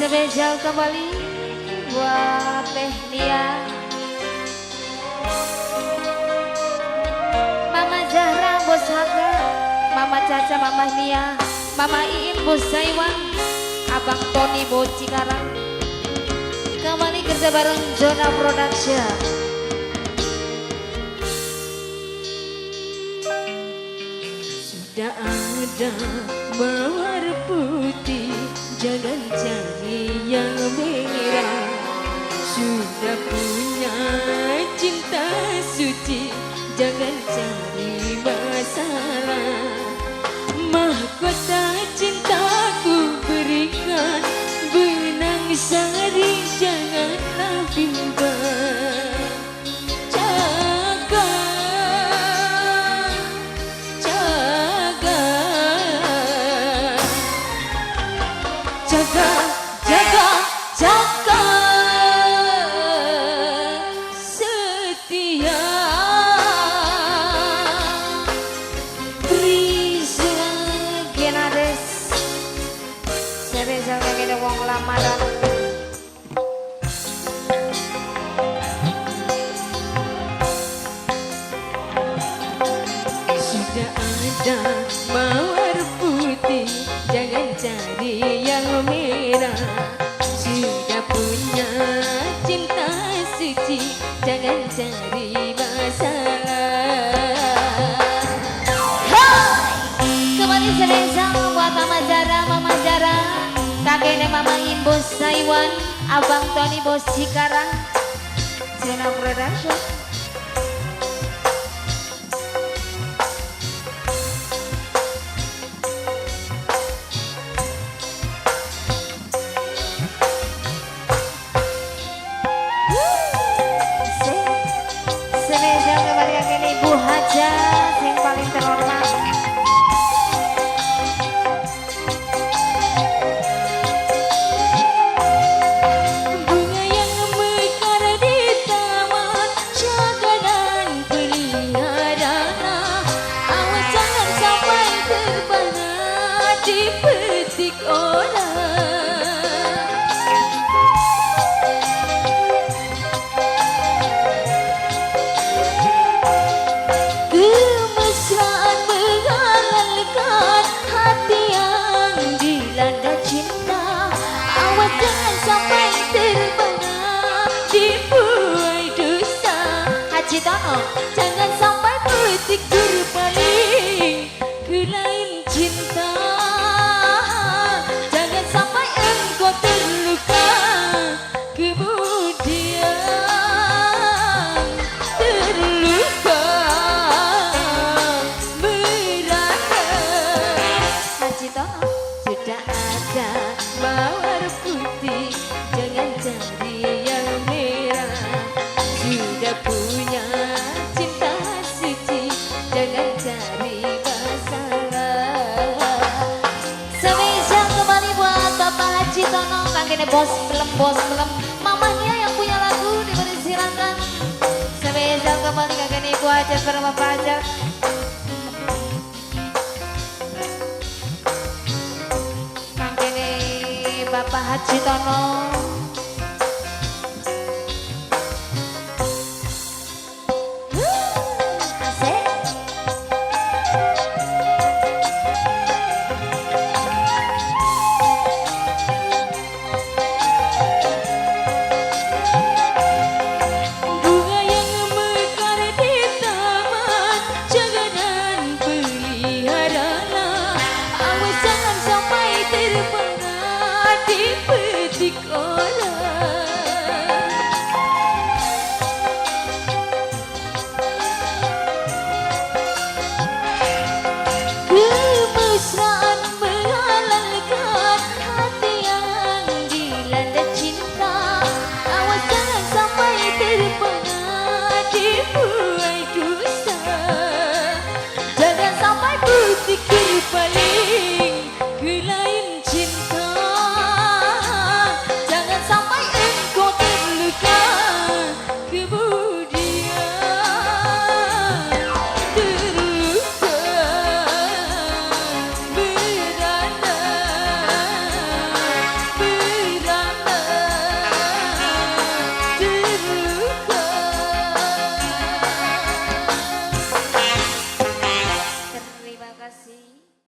spesial kembali buat Teh Nia, Mama Zahra, Bos Haga, Mama Caca, Mama Nia, Mama Iin, Bos Saiwan, Abang Tony, Bos Cikarang. Kembali kerja bareng Zona Production. Sudah ada mawar putih, jangan cari yang merah. Sudah punya cinta suci, jangan cari masalah. Mahkota cintaku berikan, benang sari janganlah bimbang. Jaga setia, Priscilla Genades, spesial kagak wong lamaran. sudah ada mawar putih, jangan cari yang merah. Sudah punya cinta suci, jangan cari masalah. Kembali spesial buat Mama Zara, Mama Zara, kakeknya Mama In, Bos Saiwan, Abang Tony, Bos Cikarang. Zona Production. Spesial kembali akan Ibu Haja yang paling terhormat. Bunga yang mekar di taman, jaga dan peliharalah. Awas jangan sampai terbana dipetik orang. Kemesraan menghalalkan hati yang dilanda cinta. Awas jangan sampai terbana dibuai dosa. Haji Tono, Jangan sampai petik berpaling ke lain cinta. Jangan sampai engkau terluka kemudian terluka merana. Haji Tono. Sudah ada mawar putih, jangan cari yang merah. Sudah punya cinta suci, jangan cari masalah. Spesial kembali buat Bapak Haji Tono, kakeknya Bos Belem, Mama Nia yang punya lagu diberi silakan. Spesial kembali kakeknya Ibu Haja bareng Bapak Haja. Kakeknya Bapak Haji Tono.